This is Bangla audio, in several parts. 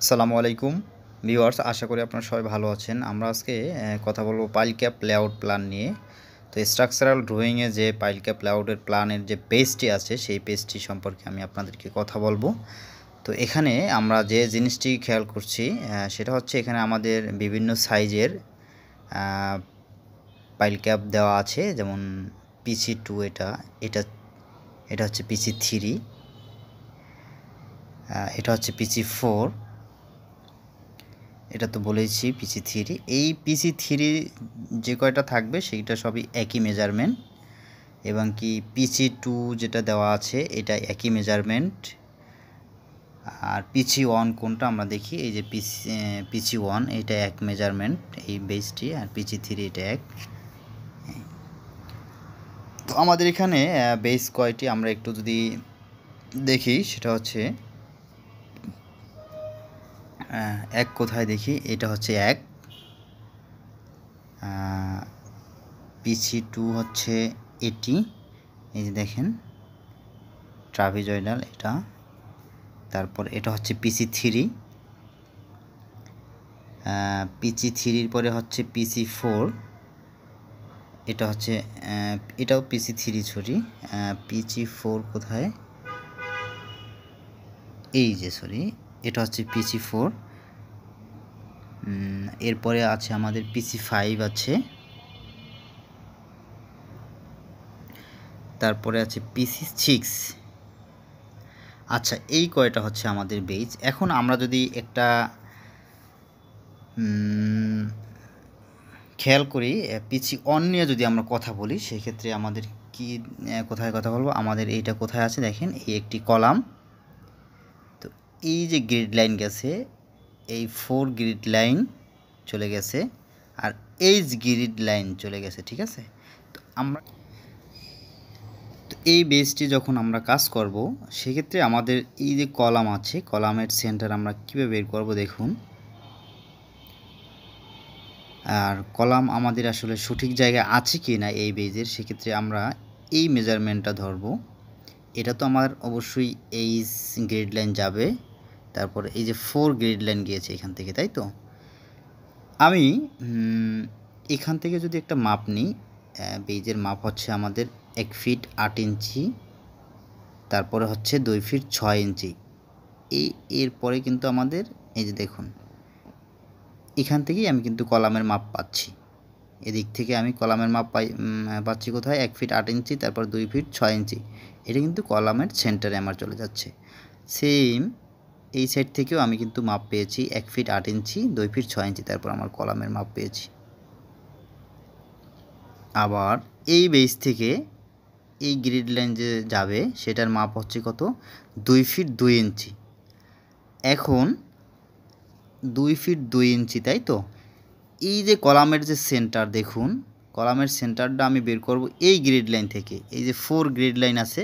আসসালামু আলাইকুম ভিউয়ার্স, আশা করি আপনারা সবাই ভালো আছেন। আমরা আজকে কথা বলবো পাইল ক্যাপ লেআউট প্ল্যান নিয়ে। তো স্ট্রাকচারাল ড্রয়িংয়ে যে পাইল ক্যাপ লেআউটের প্ল্যানের যে পেজটি আছে সেই পেজটি সম্পর্কে আমি আপনাদেরকে কথা বলবো। তো এখানে আমরা যে জিনিসটি খেয়াল করছি সেটা হচ্ছে এখানে আমাদের বিভিন্ন সাইজের পাইল ক্যাপ দেওয়া আছে, যেমন PC2 এটা এটা এটা হচ্ছে PC3, এটা হচ্ছে PC4, এটা তো বলেইছি PC3। এই PC3 যে কয়টা থাকবে সেইটা সবই একই মেজারমেন্ট, এবং কি PC2 যেটা দেওয়া আছে এটা একই মেজারমেন্ট। আর PC1 কোনটা আমরা দেখি, এই যে PC1 এটা এক মেজারমেন্ট এই বেসটি, আর PC3 এটা এক। তো আমাদের এখানে বেস কয়টি আমরা একটু যদি দেখি, সেটা হচ্ছে এক কোথায় দেখি, এটা হচ্ছে এক। PC2 হচ্ছে এটি, এই যে দেখেন ট্রাপিজয়েডাল এটা। তারপর এটা হচ্ছে PC3, PC3-র পরে হচ্ছে PC4, এটা হচ্ছে এটাও PC3 সরি, PC4 কোথায়, এই যে সরি, এটা হচ্ছে PC4। এরপরে আছে আমাদের PC5 আছে, তারপরে আছে PC6। আচ্ছা, এই কয়টা হচ্ছে আমাদের বেজ। এখন আমরা যদি একটা খেয়াল করি PC1 নিয়ে যদি আমরা কথা বলি, সেক্ষেত্রে আমাদের কি কোথায় কথা বলবো, আমাদের এইটা কোথায় আছে দেখেন, এই একটি কলাম। তো এই যে গ্রিড লাইন গেছে, এই 4 গ্রিড লাইন চলে গেছে, আর এইচ গ্রিড লাইন চলে গেছে, ঠিক আছে। তো আমরা এই বেসটি যখন আমরা কাজ করব, সেক্ষেত্রে আমাদের এই যে কলাম আছে, কলামের সেন্টার আমরা কীভাবে বের করব দেখুন। আর কলাম আমাদের আসলে সঠিক জায়গায় আছে কি না এই বেজের, সেক্ষেত্রে আমরা এই মেজারমেন্টটা ধরব। এটা তো আমার অবশ্যই এই গ্রিড লাইন যাবে, তারপর এই যে 4 গ্রিড লাইন গিয়েছে এখান থেকে, তাই তো। আমি এখান থেকে যদি একটা মাপ নিই, বেজের মাপ হচ্ছে আমাদের 1 ফিট 8 ইঞ্চি, তারপরে হচ্ছে 2 ফিট 6 ইঞ্চি। এরপরে কিন্তু আমাদের এই যে দেখুন, এখান থেকেই আমি কিন্তু কলামের মাপ পাচ্ছি। এদিক থেকে আমি কলামের মাপ পাচ্ছি কোথায়, 1 ফিট 8 ইঞ্চি, তারপর 2 ফিট 6 ইঞ্চি। এটা কিন্তু কলামের সেন্টারে আমার চলে যাচ্ছে। সেম এই সাইড থেকেও আমি কিন্তু মাপ পেয়েছি 1 ফিট 8 ইঞ্চি, 2 ফিট 6 ইঞ্চি, তারপর আমার কলামের মাপ পেয়েছি। আবার এই বেস থেকে এই গ্রিড লাইন যে যাবে সেটার মাপ হচ্ছে কত, 2 ফিট 2 ইঞ্চি। এখন 2 ফিট 2 ইঞ্চি, তাই তো। এই যে কলামের যে সেন্টার দেখুন, কলামের সেন্টারটা আমি বের করব এই গ্রিড লাইন থেকে। এই যে 4 গ্রিড লাইন আছে,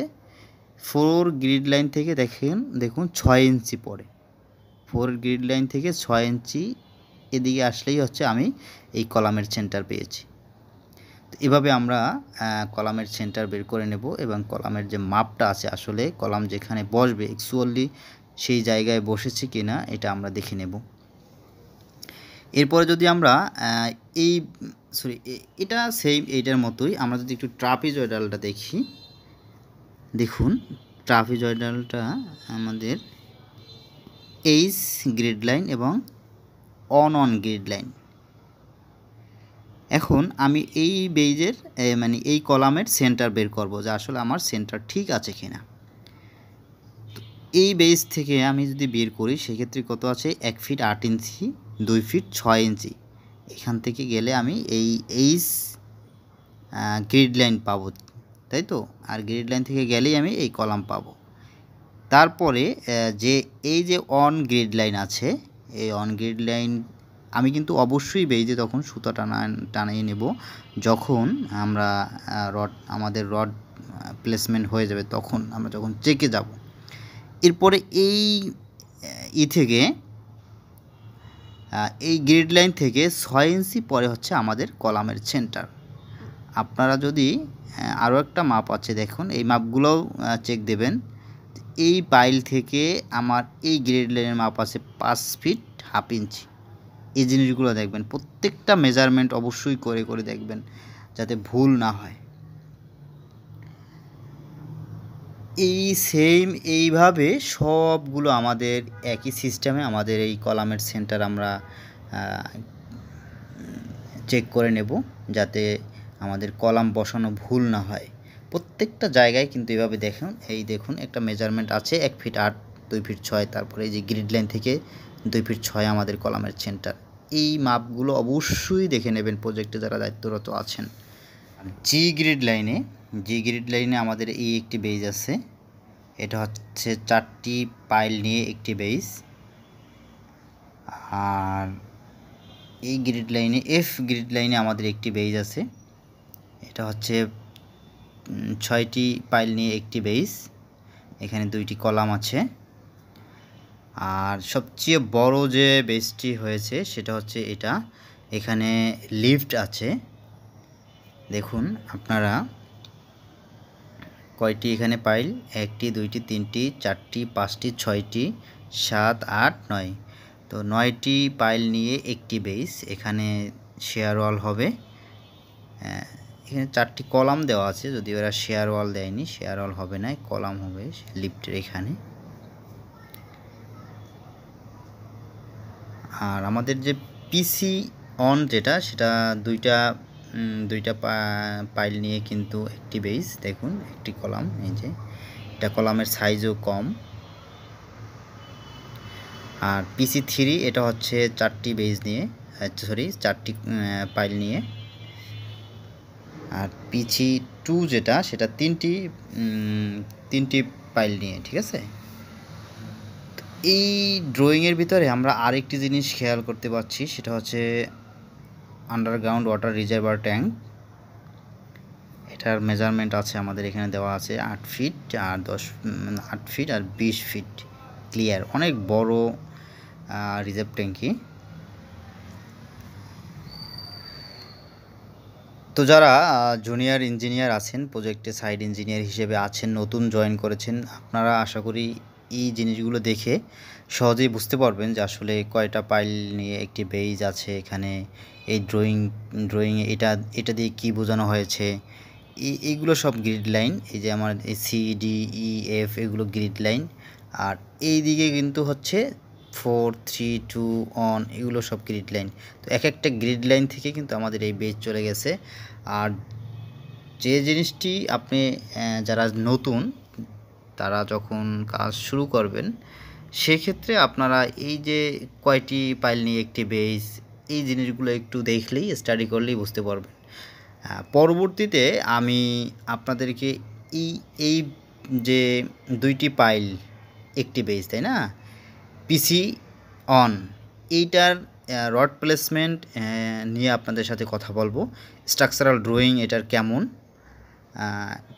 4 গ্রিড লাইন থেকে দেখুন 6 ইঞ্চি পড়ে। 4 গ্রিড লাইন থেকে 6 ইঞ্চি এদিকে আসলেই হচ্ছে আমি এই কলামের সেন্টার পেয়েছি। তো এভাবে আমরা কলামের সেন্টার বের করে নেব, এবং কলামের যে মাপটা আছে, আসলে কলাম যেখানে বসবে অ্যাকচুয়ালি সেই জায়গায় বসেছে কি না এটা আমরা দেখে নেব। এরপরে যদি আমরা এটা সেম এইটার মতোই, আমরা যদি একটু ট্রাপিজয়েডালটা দেখি, দেখুন ট্রাপিজয়েডালটা আমাদের এইচ গ্রিড লাইন এবং অন গ্রিড লাইন। এখন আমি এই বেজের মানে এই কলামের সেন্টার বের করব, যে আসলে আমার সেন্টার ঠিক আছে কিনা। এই বেজ থেকে আমি যদি বের করি, সেক্ষেত্রে কত আছে, 1 ফিট 8 ইঞ্চি, 2 ফিট 6 ইঞ্চি। এখান থেকে গেলে আমি এই এইচ গ্রিড লাইন পাবো, তাই তো। আর গ্রিড লাইন থেকে গেলেই আমি এই কলাম পাবো। তারপরে যে এই যে অন গ্রিড লাইন আছে, এই অন গ্রিড লাইন আমি কিন্তু অবশ্যই বেজে তখন সুতা টানিয়ে নেব, যখন আমরা আমাদের রড প্লেসমেন্ট হয়ে যাবে, তখন আমরা যখন চেকে যাব। এরপরে এই থেকে এই গ্রিড লাইন থেকে 6 ইঞ্চি পরে হচ্ছে আমাদের কলামের সেন্টার। আপনারা যদি আরও একটা মাপ আছে দেখুন, এই মাপগুলোও চেক দেবেন। এই পাইল থেকে আমার এই গ্রিড লাইনের মাপ আছে 5 ফিট হাফ ইঞ্চি। এই জিনিসগুলো দেখবেন, প্রত্যেকটা মেজারমেন্ট অবশ্যই করে করে দেখবেন যাতে ভুল না হয়। এই সেম এইভাবে সবগুলো আমাদের একই সিস্টেমে আমাদের এই কলামের সেন্টার আমরা চেক করে নেব যাতে আমাদের কলাম বসানো ভুল না হয়। প্রত্যেকটা জায়গায় কিন্তু এভাবে দেখুন, এই দেখুন একটা মেজারমেন্ট আছে 1 ফিট 8, 2 ফিট 6, তারপরে এই যে গ্রিড লাইন থেকে 2 ফিট 6 আমাদের কলামের সেন্টার। এই মাপগুলো অবশ্যই দেখে নেবেন প্রজেক্টে যারা দায়িত্বরত আছেন। জি গ্রিড লাইনে আমাদের এই একটি বেজ আছে, এটা হচ্ছে 4টি পাইল নিয়ে একটি বেজ। আর এই গ্রিড লাইনে এফ গ্রিড লাইনে আমাদের একটি বেজ আছে, এটা হচ্ছে 6টি পাইল নিয়ে একটি বেজ, এখানে 2টি কলাম আছে। আর সবচেয়ে বড় যে বেজটি হয়েছে সেটা হচ্ছে এটা, এখানে লিফট আছে। দেখুন আপনারা কয়টি এখানে পাইল, 1টি 2টি 3টি 4টি 5টি 6টি 7 8 9, তো 9টি পাইল নিয়ে একটি বেস। এখানে শেয়ার ওয়াল হবে, এখানে 4টি কলাম দেওয়া আছে, যদি ওরা শেয়ার ওয়াল দেয়নি, শেয়ার ওয়াল হবে না, কলাম হবে লিফটের এখানে। আর আমাদের যে পিসি অন যেটা, সেটা দুইটা পাইল নিয়ে কিন্তু একটি বেস। দেখুন একটি কলাম, এই যে এটা কলামের সাইজও কম। আর পিসি 3 এটা হচ্ছে 4টি বেস নিয়ে, সরি 4টি পাইল নিয়ে। আর পিসি 2 যেটা, সেটা 3টি পাইল নিয়ে, ঠিক আছে। এই ড্রয়িংয়ের ভিতরে আমরা আরেকটি জিনিস খেয়াল করতে পারছি, সেটা হচ্ছে আন্ডারগ্রাউন্ড ওয়াটার রিজার্ভার ট্যাঙ্ক। এটার মেজারমেন্ট আছে আমাদের এখানে দেওয়া আছে 8 ফিট আর 8 ফিট আর 20 ফিট ক্লিয়ার, অনেক বড় রিজার্ভ ট্যাঙ্কি। তো যারা জুনিয়র ইঞ্জিনিয়ার আছেন, প্রজেক্টে সাইড ইঞ্জিনিয়ার হিসেবে আছেন, নতুন জয়েন করেছেন, আপনারা আশা করি এই জিনিসগুলো দেখে সহজেই বুঝতে পারবেন যে আসলে কয়টা পাইল নিয়ে একটি বেজ আছে এখানে। এই ড্রয়িংয়ে এটা দিয়ে কি বোঝানো হয়েছে, এইগুলো সব গ্রিড লাইন। এই যে আমার এই সি ডি ই এফ এগুলো গ্রিড লাইন। আর এই দিকে কিন্তু হচ্ছে 4 3 2 1, এগুলো সব গ্রিড লাইন। তো এক একটা গ্রিড লাইন থেকে কিন্তু আমাদের এই বেজ চলে গেছে। আর যে জিনিসটি আপনি যারা নতুন তারা যখন কাজ শুরু করবেন, সেক্ষেত্রে আপনারা এই যে কয়টি পাইল নিয়ে একটি বেজ, এই জিনিসগুলো একটু দেখলেই স্টাডি করলেই বুঝতে পারবেন। পরবর্তীতে আমি আপনাদেরকে এই যে 2টি পাইল একটি বেজ, তাই না, পিসি অন, এইটার রড প্লেসমেন্ট নিয়ে আপনাদের সাথে কথা বলবো। স্ট্রাকচারাল ড্রয়িং এটার কেমন,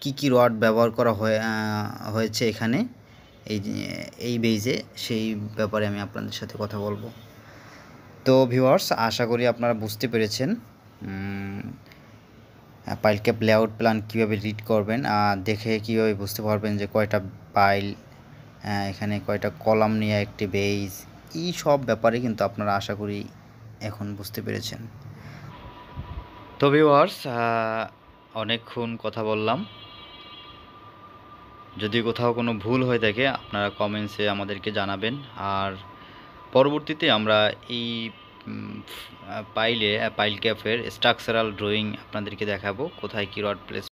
কি রড ব্যবহার করা হয়েছে এখানে এই বেজে, সেই ব্যাপারে আমি আপনাদের সাথে কথা বলবো। তো ভিউয়ার্স, আশা করি আপনারা বুঝতে পেরেছেন পাইল ক্যাপ লেআউট প্ল্যান কীভাবে রিড করবেন, দেখে কীভাবে বুঝতে পারবেন যে কয়টা পাইল, এখানে কয়টা কলাম নিয়ে একটি বেজ, এই সব ব্যাপারে কিন্তু আপনারা আশা করি এখন বুঝতে পেরেছেন। তো ভিউয়ার্স, অনেকক্ষণ কথা বললাম, যদি কোথাও কোনো ভুল হয়ে থাকে আপনারা কমেন্টসে আমাদেরকে জানাবেন। আর পরবর্তীতে আমরা এই পাইল ক্যাপের স্ট্রাকচারাল ড্রয়িং আপনাদেরকে দেখাবো, কোথায় কী রড প্লেস